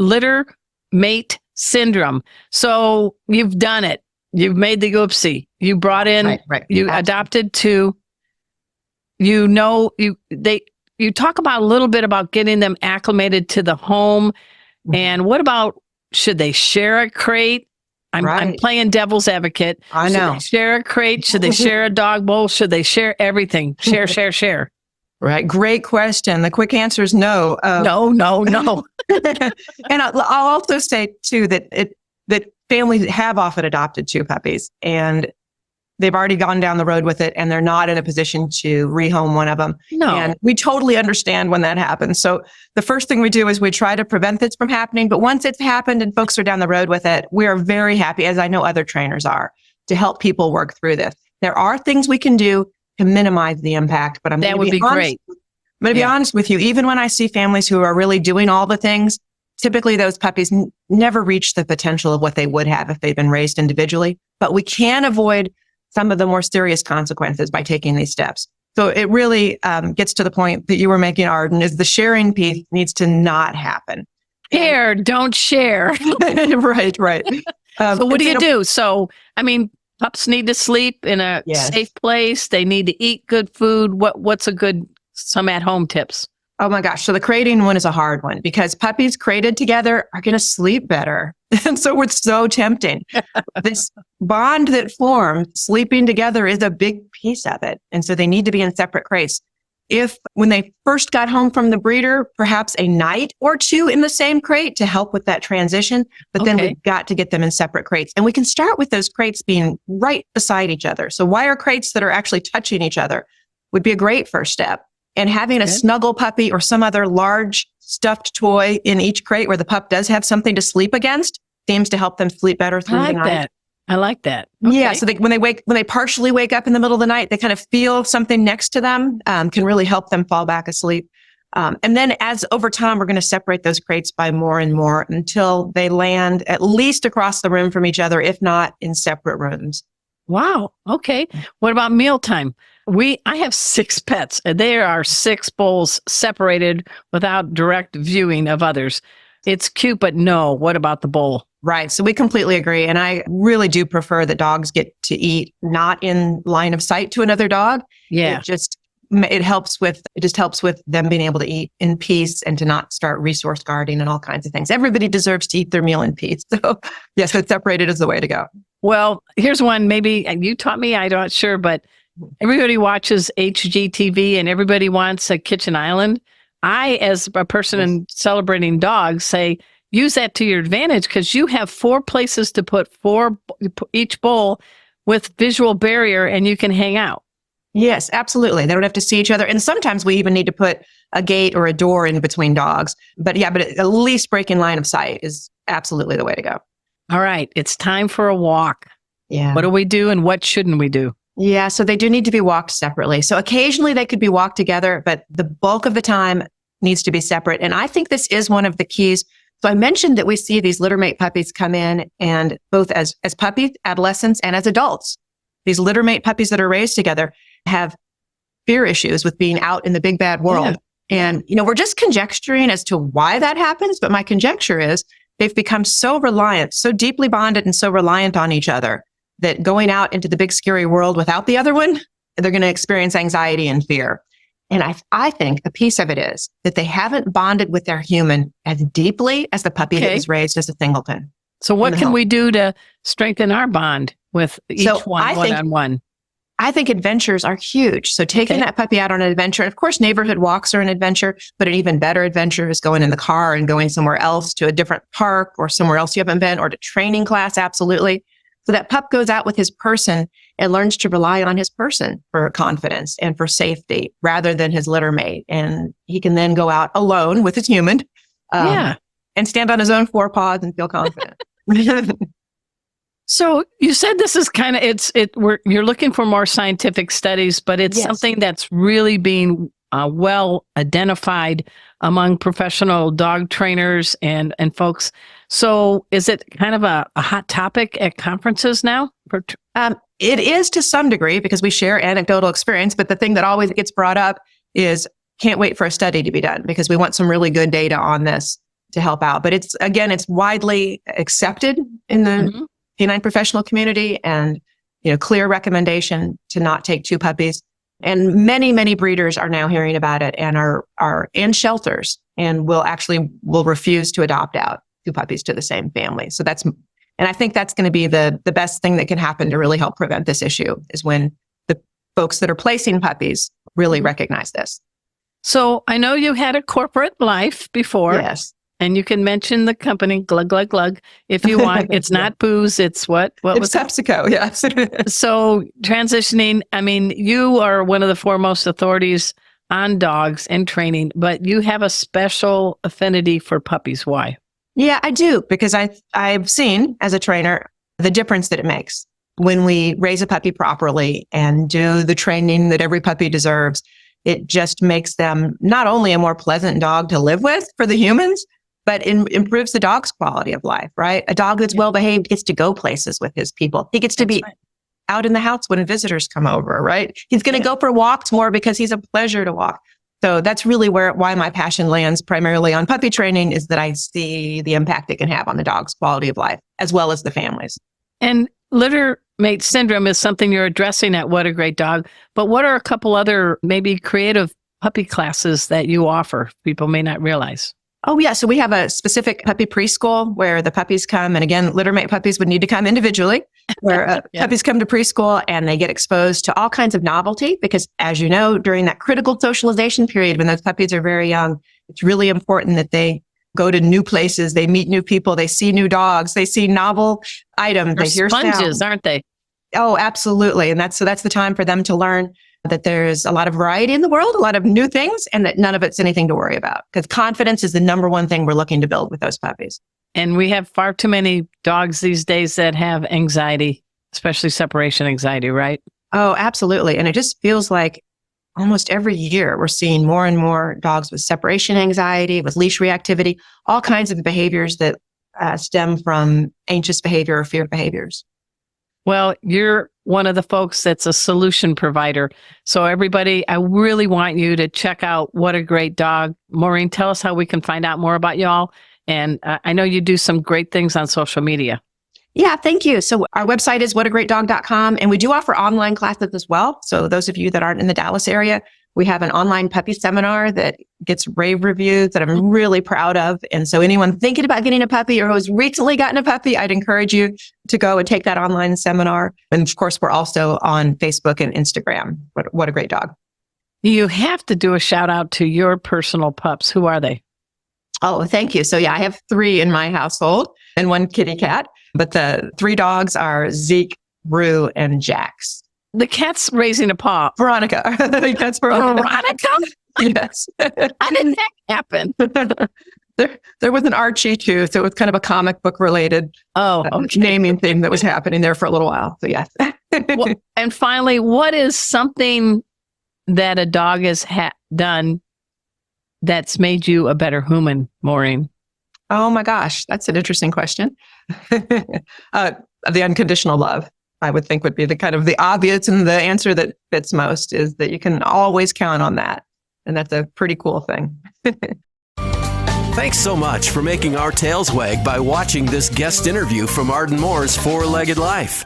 littermate syndrome. So you've done it. You've made the oopsie. You brought in, you adopted two. You talk about a little bit about getting them acclimated to the home. And what about, should they share a crate? I'm playing devil's advocate. I know. Should they share a crate? Should they share a dog bowl? Should they share everything? Share. Right. Great question. The quick answer is no. No. And I'll also say too that families have often adopted two puppies and they've already gone down the road with it and they're not in a position to rehome one of them. No. And we totally understand when that happens. So the first thing we do is we try to prevent this from happening. But once it's happened and folks are down the road with it, we are very happy, as I know other trainers are, to help people work through this. There are things we can do to minimize the impact, but that would be great. I'm going to be honest with you. Even when I see families who are really doing all the things, typically those puppies never reach the potential of what they would have if they'd been raised individually. But we can avoid some of the more serious consequences by taking these steps. So it really gets to the point that you were making, Arden, is the sharing piece needs to not happen. Don't share. Right. So what do you do? So, pups need to sleep in a safe place. They need to eat good food. What's some at-home tips? Oh my gosh. So the crating one is a hard one because puppies crated together are going to sleep better. And so it's so tempting. This bond that forms, sleeping together, is a big piece of it. And so they need to be in separate crates. If when they first got home from the breeder, perhaps a night or two in the same crate to help with that transition, but then we've got to get them in separate crates. And we can start with those crates being right beside each other. So wire crates that are actually touching each other would be a great first step. And having a snuggle puppy or some other large stuffed toy in each crate where the pup does have something to sleep against seems to help them sleep better through the night. I like that. Okay. Yeah. So when they partially wake up in the middle of the night, they kind of feel something next to them, can really help them fall back asleep. And then as over time, we're going to separate those crates by more and more until they land at least across the room from each other, if not in separate rooms. Wow. Okay. What about mealtime? I have 6 pets and there are 6 bowls separated without direct viewing of others. It's cute, but no. What about the bowl? Right. So we completely agree. And I really do prefer that dogs get to eat not in line of sight to another dog. Yeah. It just helps with them being able to eat in peace and to not start resource guarding and all kinds of things. Everybody deserves to eat their meal in peace. So yes, separated is the way to go. Well, here's one. Maybe you taught me, I'm not sure, but everybody watches HGTV and everybody wants a kitchen island. I, as a person celebrating dogs, say, use that to your advantage because you have 4 places to put each bowl with visual barrier and you can hang out. Yes, absolutely. They don't have to see each other. And sometimes we even need to put a gate or a door in between dogs. But at least breaking line of sight is absolutely the way to go. All right. It's time for a walk. Yeah. What do we do and what shouldn't we do? Yeah. So they do need to be walked separately. So occasionally they could be walked together, but the bulk of the time needs to be separate. And I think this is one of the keys. So I mentioned that we see these littermate puppies come in and both as puppies, adolescents, and as adults. These littermate puppies that are raised together have fear issues with being out in the big bad world. Yeah. And, we're just conjecturing as to why that happens. But my conjecture is they've become so reliant, so deeply bonded and so reliant on each other that going out into the big scary world without the other one, they're going to experience anxiety and fear. And I think a piece of it is that they haven't bonded with their human as deeply as the puppy that was raised as a singleton. So what can we do to strengthen our bond with each one-on-one? I think adventures are huge. So taking that puppy out on an adventure, of course, neighborhood walks are an adventure, but an even better adventure is going in the car and going somewhere else to a different park or somewhere else you haven't been, or to training class. Absolutely. So that pup goes out with his person and learns to rely on his person for confidence and for safety rather than his littermate. And he can then go out alone with his human and stand on his own 4 paws and feel confident. So you said this is kind of, you're looking for more scientific studies, but it's something that's really being well identified among professional dog trainers and folks. So is it kind of a hot topic at conferences now? It is to some degree because we share anecdotal experience, but the thing that always gets brought up is can't wait for a study to be done because we want some really good data on this to help out. But it's widely accepted in the canine professional community, and, clear recommendation to not take 2 puppies. And many, many breeders are now hearing about it and are in shelters and will refuse to adopt out 2 puppies to the same family. So and I think that's going to be the best thing that can happen to really help prevent this issue, is when the folks that are placing puppies really recognize this. So I know you had a corporate life before. Yes. And you can mention the company, glug, glug, glug, if you want. It's not booze. It's what was PepsiCo, yes. So transitioning, I mean, you are one of the foremost authorities on dogs and training, but you have a special affinity for puppies. Why? Yeah, I do, because I've seen as a trainer the difference that it makes when we raise a puppy properly and do the training that every puppy deserves. It just makes them not only a more pleasant dog to live with for the humans, but it improves the dog's quality of life, right? A dog that's well-behaved gets to go places with his people. He gets to be out in the house when visitors come over, right? He's going to go for walks more because he's a pleasure to walk. So that's really why my passion lands primarily on puppy training, is that I see the impact it can have on the dog's quality of life, as well as the families. And littermate syndrome is something you're addressing at What a Great Dog. But what are a couple other maybe creative puppy classes that you offer people may not realize? Oh, yeah. So we have a specific puppy preschool where the puppies come. And again, littermate puppies would need to come individually, where puppies come to preschool and they get exposed to all kinds of novelty. Because as you know, during that critical socialization period, when those puppies are very young, it's really important that they go to new places, they meet new people, they see new dogs, they see novel items, They're they hear sponges, sound. aren't they? Oh, absolutely. And that's the time for them to learn that there's a lot of variety in the world, a lot of new things, and that none of it's anything to worry about. Because confidence is the number one thing we're looking to build with those puppies. And we have far too many dogs these days that have anxiety, especially separation anxiety, right? Oh, absolutely. And it just feels like almost every year we're seeing more and more dogs with separation anxiety, with leash reactivity, all kinds of behaviors that stem from anxious behavior or fear behaviors. Well, you're one of the folks that's a solution provider. So everybody, I really want you to check out What a Great Dog. Maureen, tell us how we can find out more about y'all. And I know you do some great things on social media. Yeah, thank you. So our website is whatagreatdog.com, and we do offer online classes as well. So those of you that aren't in the Dallas area, we have an online puppy seminar that gets rave reviews that I'm really proud of. And so anyone thinking about getting a puppy or who's recently gotten a puppy, I'd encourage you to go and take that online seminar. And of course, we're also on Facebook and Instagram. What a Great Dog. You have to do a shout out to your personal pups. Who are they? Oh, thank you. So yeah, I have 3 in my household and 1 kitty cat, but the 3 dogs are Zeke, Rue, and Jax. The cat's raising a paw. Veronica. The cat's Veronica. Veronica? Yes. How did that happen? There was an Archie too, so it was kind of a comic book related naming thing that was happening there for a little while. So yes. Well, and finally, what is something that a dog has done that's made you a better human, Maureen? Oh my gosh, that's an interesting question. The unconditional love, I would think, would be the kind of the obvious, and the answer that fits most is that you can always count on that. And that's a pretty cool thing. Thanks so much for making our tails wag by watching this guest interview from Arden Moore's Four-Legged Life.